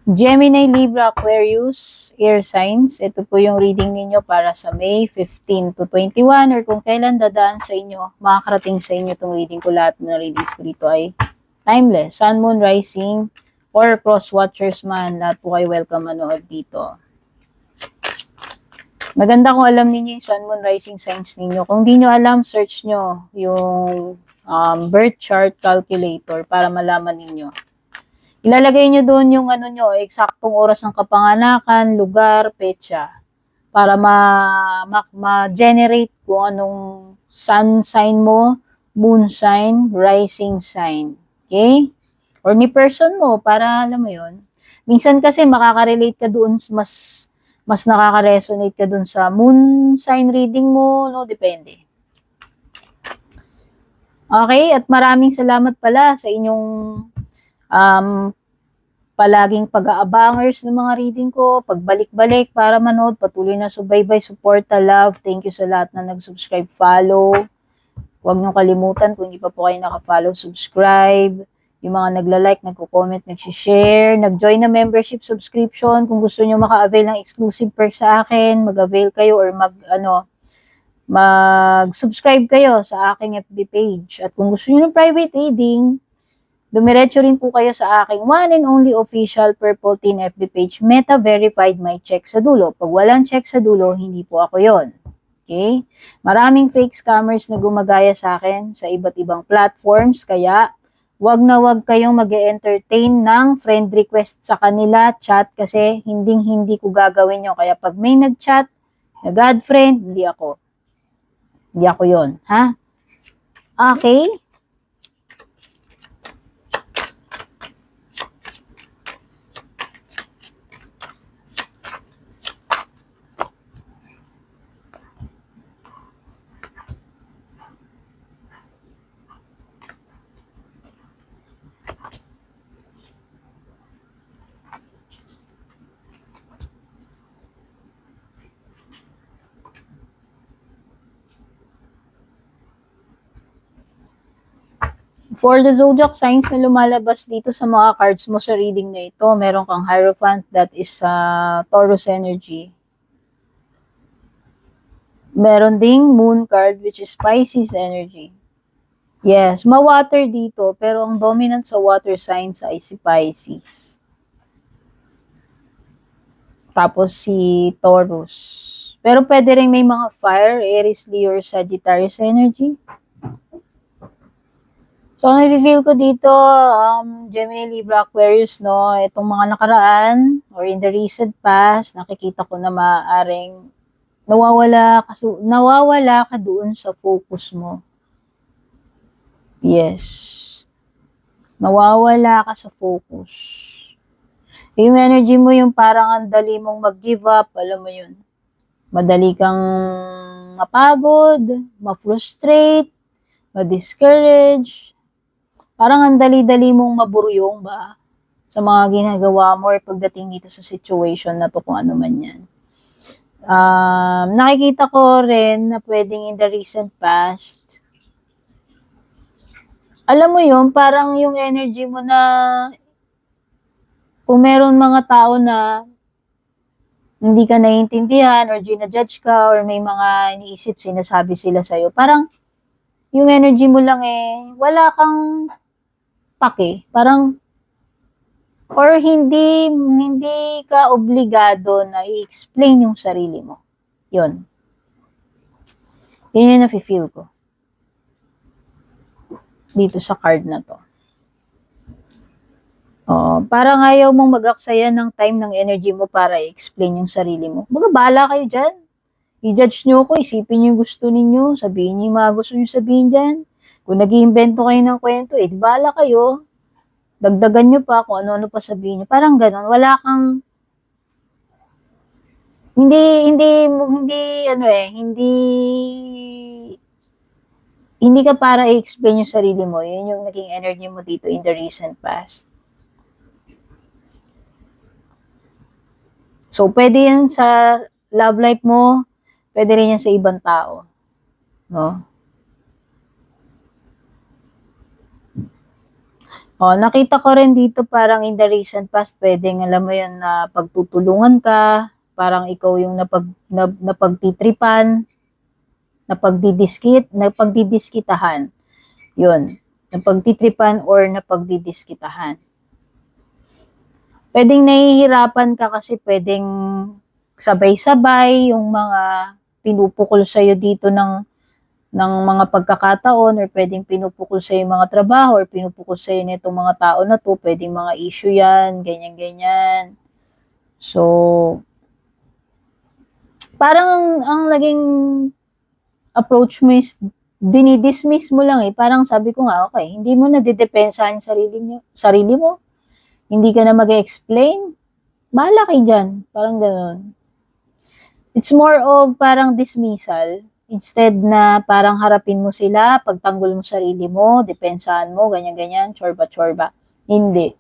Gemini, Libra, Aquarius, air signs. Ito po yung reading ninyo para sa May 15 to 21 or kung kailan dadaan sa inyo, makakarating sa inyo itong reading ko. Lahat ng readings ko dito ay timeless. Sun, Moon, Rising, or Cross Watchers man. Lahat po kayo welcome manood dito. Maganda kung alam ninyo yung Sun, Moon, Rising signs ninyo. Kung di nyo alam, search nyo yung birth chart calculator para malaman ninyo. Ilalagay nyo doon yung eksaktong oras ng kapanganakan, lugar, petsa. Para ma-generate kung anong sun sign mo, moon sign, rising sign. Okay? Or ni person mo, para alam mo yon. Minsan kasi makaka-relate ka doon, mas nakaka-resonate ka doon sa moon sign reading mo, no? Depende. Okay? At maraming salamat pala sa inyong palaging pag-aabangers ng mga reading ko, pagbalik-balik para manood, patuloy na subaybay, suporta, love. Thank you sa lahat na nag-subscribe, follow. Huwag niyong kalimutan kung hindi pa po kayo naka-follow, subscribe. Yung mga nagla-like, nagko-comment, nag-share, nag-join na membership subscription. Kung gusto niyo maka-avail ng exclusive perks sa akin, mag-avail kayo or mag-subscribe kayo sa aking FB page. At kung gusto niyo ng private reading, dumiretso rin po kayo sa aking one and only official Purple Teen FB page, Meta Verified, may check sa dulo. Pag walang check sa dulo, hindi po ako yon. Okay? Maraming fake scammers na gumagaya sa akin sa iba't ibang platforms, kaya wag na wag kayong mag-entertain ng friend request sa kanila, chat, kasi hindi ko gagawin yun. Kaya pag may nag-chat, na God friend, hindi ako. Hindi ako yon, ha? Okay? For the zodiac signs na lumalabas dito sa mga cards mo sa reading na ito, meron kang Hierophant, that is Taurus energy. Meron ding Moon card, which is Pisces energy. Yes, ma-water dito, pero ang dominant sa water signs ay si Pisces. Tapos si Taurus. Pero pwede rin may mga fire, Aries, Leo, or Sagittarius energy. So, na-reveal ko dito, Gemini, Libra, Aquarius, no, itong mga nakaraan or in the recent past, nakikita ko na maaaring nawawala ka doon sa focus mo. Yes. Nawawala ka sa focus. Yung energy mo, yung parang ang dali mong mag-give up, alam mo yun. Madali kang mapagod, ma-frustrate, ma-discourage. Parang ang dali-dali mong maburyong ba sa mga ginagawa mo or pagdating dito sa situation na to, kung ano man yan. Nakikita ko rin na pwedeng in the recent past, alam mo yun, parang yung energy mo na kung meron mga tao na hindi ka naiintindihan or ginajudge ka or may mga iniisip, sinasabi sila sa'yo, parang yung energy mo lang wala kang pake. Parang, or hindi ka obligado na i-explain yung sarili mo. Yun. Yun yung nafe-feel ko dito sa card na to. Parang ayaw mong mag-aksaya ng time ng energy mo para i-explain yung sarili mo. Bahala kayo dyan. I-judge nyo ako, isipin nyo yung gusto ninyo, sabihin nyo yung mga gusto nyo sabihin dyan. Kung nag-iimbento kayo ng kwento, bahala kayo. Dagdagan nyo pa kung ano-ano pa sabihin nyo. Parang ganon. Wala kang hindi ka para i-explain yung sarili mo. Yun yung naging energy mo dito in the recent past. So, pwede yan sa love life mo, pwede rin yan sa ibang tao. No? Oh, nakita ko rin dito parang in the recent past, pwedeng alam mo yan na pagtutulungan ka, parang ikaw yung napagtitripan, napagdidiskitahan. Yun, napagtitripan or napagdidiskitahan. Pwedeng nahihirapan ka kasi pwedeng sabay-sabay yung mga pinupukol sa'yo dito ng mga pagkakataon, or pwedeng pinupukol sa yung mga trabaho, or pinupukol sa nitong mga tao na to, pwedeng mga issue yan, ganyan-ganyan. So, parang ang naging approach mo is dinidismiss mo lang eh. Parang sabi ko nga, okay, hindi mo na didepensahan sarili mo. Hindi ka na mag-explain. Bahala kayo dyan. Parang gano'n. It's more of parang dismissal. Instead na parang harapin mo sila, pagtanggol mo sarili mo, depensahan mo, ganyan-ganyan, chorba-chorba. Hindi.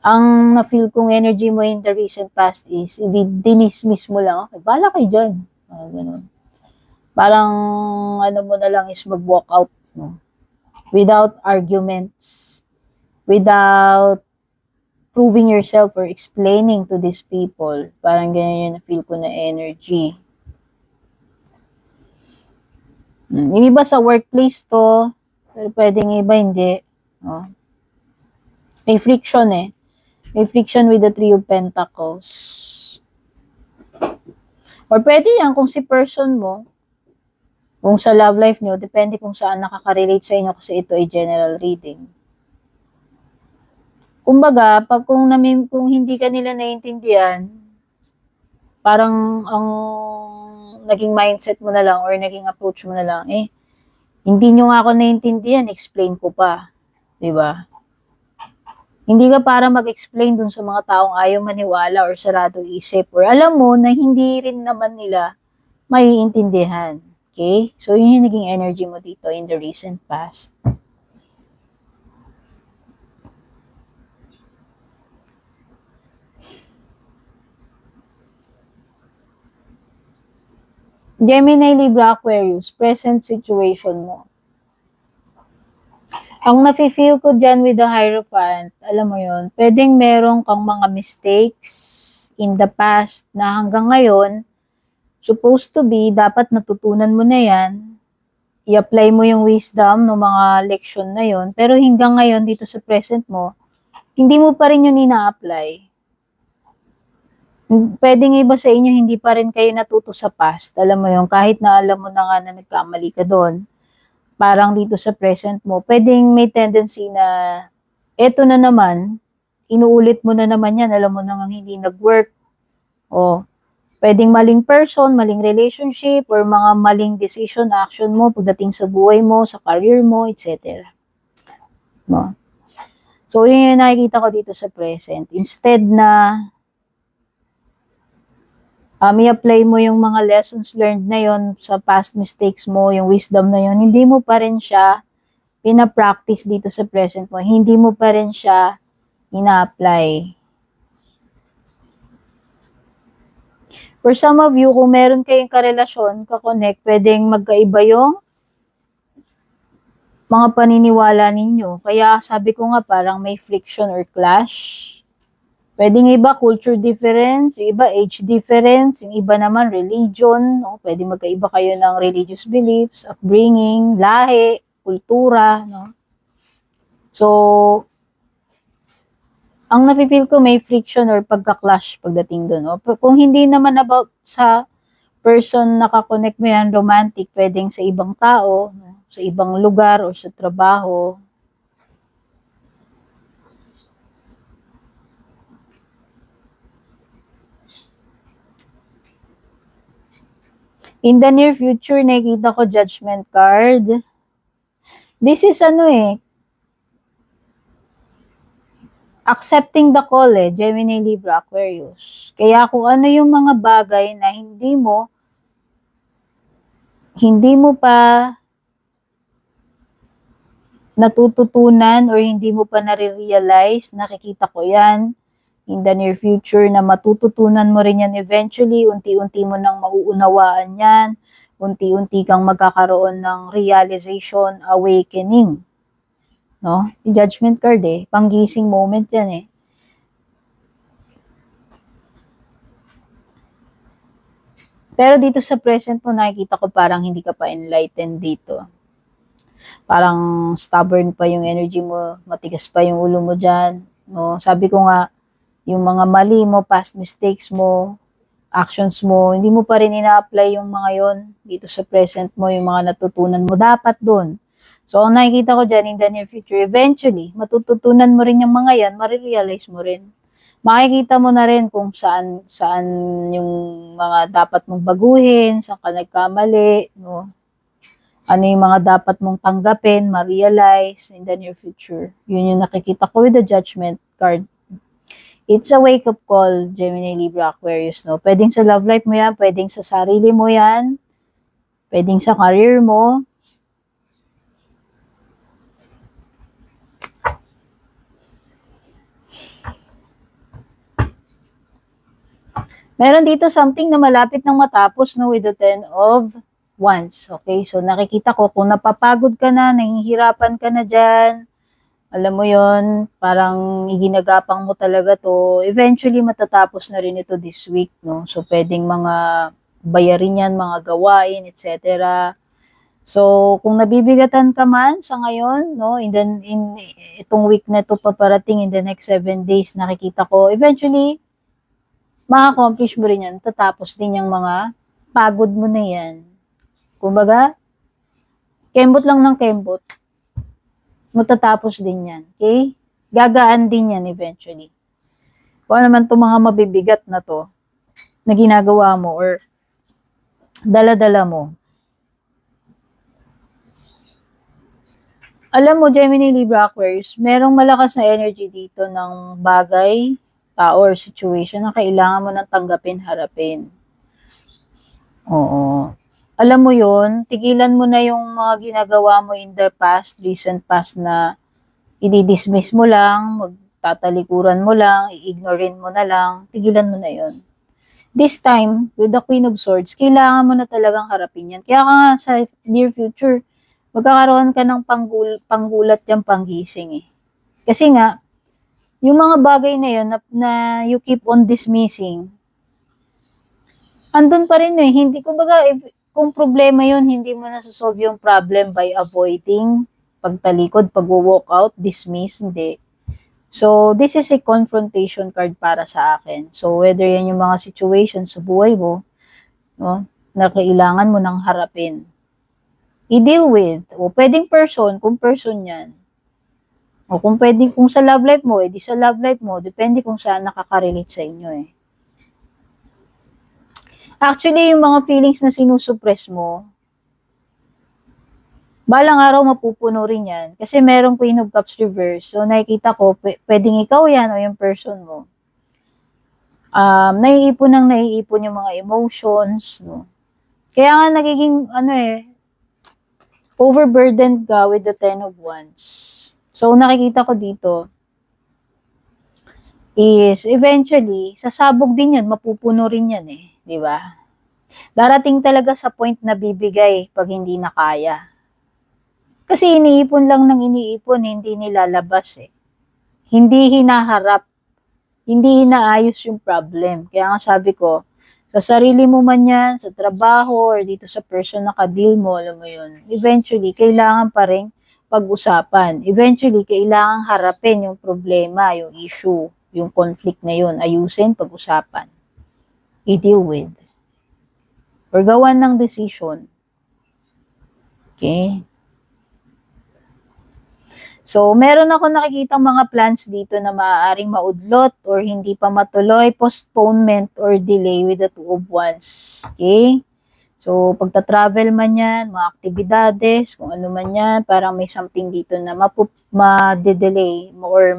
Ang na-feel kong energy mo in the recent past is, dinismiss mo lang, okay, bahala kayo dyan. Parang ganun. Parang, ano mo na lang is mag-walk out, no? Without arguments, without proving yourself or explaining to these people. Parang ganyan yung na-feel ko na energy. Yung iba sa workplace to, pero pwedeng iba hindi. Oh. May friction eh. May friction with the Three of Pentacles. Or pwede yan kung si person mo, kung sa love life nyo, depende kung saan nakaka-relate sa inyo kasi ito ay general reading. Kumbaga, kung hindi ka nila naiintindihan, parang ang naging mindset mo na lang or naging approach mo na lang, hindi nyo nga ako naiintindihan, explain ko pa. Diba? Hindi ka para mag-explain dun sa mga taong ayaw maniwala or sarado isip or alam mo na hindi rin naman nila maiintindihan. Okay? So, yun yung naging energy mo dito in the recent past. Gemini, Libra, Aquarius, present situation mo. Ang nafe-feel ko dyan with the Hierophant, alam mo yun, pwedeng meron kang mga mistakes in the past na hanggang ngayon, supposed to be, dapat natutunan mo na yan, i-apply mo yung wisdom ng mga leksyon na yon, pero hanggang ngayon dito sa present mo, hindi mo pa rin yun ina-apply. Pwedeng iba sa inyo, hindi pa rin kayo natuto sa past, alam mo yun, kahit na alam mo na nga na nagkamali ka doon, parang dito sa present mo, pwedeng may tendency na eto na naman, inuulit mo na naman yan, alam mo na nga hindi nag-work. O, pwedeng maling person, maling relationship, or mga maling decision, action mo pagdating sa buhay mo, sa career mo, etc. No? So, yun yung nakikita ko dito sa present. Instead na i-apply mo yung mga lessons learned na yon sa past mistakes mo, yung wisdom na yon, hindi mo pa rin siya pina-practice dito sa present mo. Hindi mo pa rin siya ina-apply. For some of you, kung meron kayong karelasyon, ka-connect, pwedeng magkaiba yung mga paniniwala ninyo. Kaya sabi ko nga parang may friction or clash. Pwedeng iba culture difference, yung iba age difference, yung iba naman religion, no? Pwede magkaiba kayo ng religious beliefs, upbringing, lahi, kultura, no? So, ang nafe-feel ko may friction or pagka-clash pagdating doon, no? Kung hindi naman about sa person nakakonect mo yan, romantic, pwedeng sa ibang tao, no? Sa ibang lugar o sa trabaho. In the near future, nakikita ko judgment card. This is accepting the call Gemini, Libra, Aquarius. Kaya kung ano yung mga bagay na hindi mo pa natututunan or hindi mo pa nare-realize, nakikita ko yan in the near future na matututunan mo rin yan eventually, unti-unti mo nang mauunawaan yan, unti-unti kang magkakaroon ng realization, awakening. no? Yung Judgment card panggising moment yan Pero dito sa present mo, nakikita ko parang hindi ka pa enlightened dito. Parang stubborn pa yung energy mo, matigas pa yung ulo mo dyan, no? Sabi ko nga, yung mga mali mo, past mistakes mo, actions mo, hindi mo pa rin ina-apply yung mga yon dito sa present mo, yung mga natutunan mo, dapat doon. So, ang nakikita ko dyan in the near future, eventually, matututunan mo rin yung mga yan, marirealize mo rin. Makikita mo na rin kung saan yung mga dapat mong baguhin, saan ka nagkamali, no? Ano yung mga dapat mong tanggapin, ma-realize in the near future. Yun yung nakikita ko with the Judgment card. It's a wake-up call, Gemini, Libra, Aquarius, no? Pwedeng sa love life mo yan, pwedeng sa sarili mo yan, pwedeng sa career mo. Meron dito something na malapit nang matapos, no, with the 10 of Wands. Okay, so nakikita ko kung napapagod ka na, nahihirapan ka na dyan, alam mo yon, parang iginagapang mo talaga to, eventually matatapos na rin ito this week, no? So, pwedeng mga bayarin yan, mga gawain, etc. So, kung nabibigatan ka man sa ngayon, no, in itong week na ito paparating in the next 7 days, nakikita ko, eventually, ma-accomplish mo rin yan, tatapos din yung mga pagod mo na yan. Kumbaga, kembot lang ng kembot, matatapos din yan. Okay? Gagaan din yan eventually. Kung ano naman itong mga mabibigat na to, na ginagawa mo or dala-dala mo. Alam mo, Gemini, Libra, Aquarius, merong malakas na energy dito ng bagay, tao, or situation na kailangan mo nang tanggapin, harapin. Oo. Alam mo yon, tigilan mo na yung mga ginagawa mo in the past, recent past na i-dismiss mo lang, magtatalikuran mo lang, i-ignorein mo na lang, tigilan mo na yon. This time, with the Queen of Swords, kailangan mo na talagang harapin yan. Kaya ka nga sa near future, magkakaroon ka ng panggulat yung panggising Kasi nga, yung mga bagay na yun na you keep on dismissing, andun pa rin Hindi, kumbaga, kung problema yun, hindi mo nasosolve yung problem by avoiding, pagtalikod, pag-walk out, dismiss, hindi. So, this is a confrontation card para sa akin. So, whether yan yung mga situations sa buhay mo, no, na kailangan mo nang harapin, i-deal with, o pwedeng person, kung person yan, o kung pwedeng, kung sa love life mo, edi sa love life mo, depende kung saan nakaka-relate sa inyo Actually, yung mga feelings na sinusuppress mo, balang araw mapupuno rin yan. Kasi merong Queen of Cups reverse. So, nakikita ko, pwedeng ikaw yan o yung person mo. Naiipon yung mga emotions, no? Kaya nga nagiging, overburdened ka with the 10 of Wands. So, nakikita ko dito, is eventually, sasabog din yan, mapupuno rin yan di ba? Darating talaga sa point na bibigay pag hindi na kaya. Kasi iniipon lang ng iniipon, hindi nilalabas Hindi hinaharap, hindi inaayos yung problem. Kaya nga sabi ko, sa sarili mo man yan, sa trabaho, or dito sa person na ka-deal mo, alam mo yun, eventually, kailangan pa rin pag-usapan. Eventually, kailangan harapin yung problema, yung issue, yung conflict na yun, ayusin, pag-usapan. I-deal with. Or gawan ng decision. Okay? So, meron ako nakikitang mga plans dito na maaaring maudlot or hindi pa matuloy, postponement or delay with the 2 of Wands. Okay? So, pagta-travel man yan, mga aktibidades, kung ano man yan, parang may something dito na ma-delay or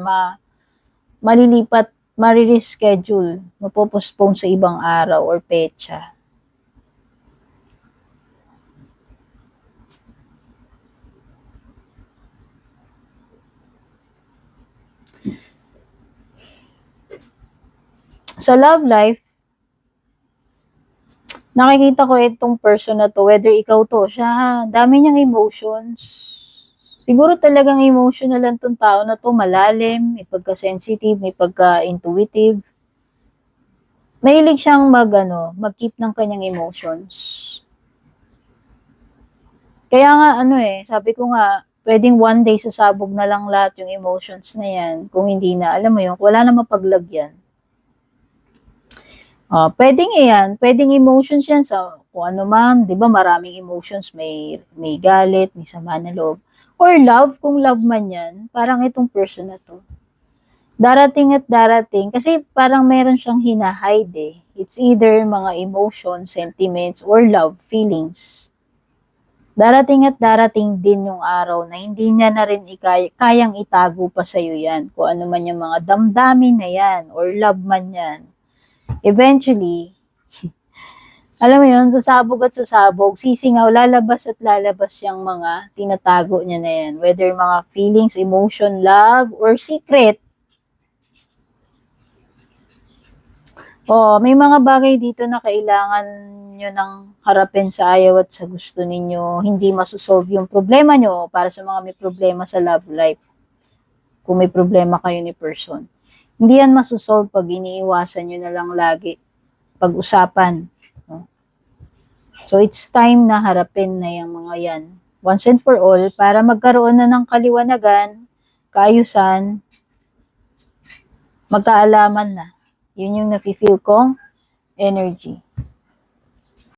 malilipat, ma-reschedule, mapopostpone sa ibang araw or petsa. Sa love life, nakikita ko itong person na to, whether ikaw to, siya, dami niyang emotions. Siguro talagang emotional lang tong tao na to, malalim, may pagka-sensitive, may pagka-intuitive. Mahilig siyang mag-keep ng kanyang emotions. Kaya nga sabi ko nga, pwedeng one day sasabog na lang lahat yung emotions na yan. Kung hindi na, alam mo yun, wala na mapaglagyan. Pwedeng yan, pwedeng emotions yan sa kung ano man, 'di ba? Maraming emotions, may galit, may sama ng loob, or love, kung love man yan, parang itong person na to. Darating at darating kasi parang meron siyang hinahide eh. It's either mga emotions, sentiments, or love, feelings. Darating at darating din yung araw na hindi niya na rin kayang itago pa sa'yo yan. Kung ano man yung mga damdamin na yan, or love man yan. Eventually, alam mo yun, sasabog at sasabog, sisingaw, lalabas at lalabas yung mga tinatago niya na yan. Whether mga feelings, emotion, love, or secret. May mga bagay dito na kailangan nyo nang harapin sa ayaw at sa gusto ninyo. Hindi masosolve yung problema nyo para sa mga may problema sa love life. Kung may problema kayo ni person. Hindi yan masosolve pag iniiwasan nyo na lang lagi pag-usapan. So, it's time na harapin na yung mga yan. Once and for all, para magkaroon na ng kaliwanagan, kaayusan, magkaalaman na. Yun yung nafe-feel kong energy.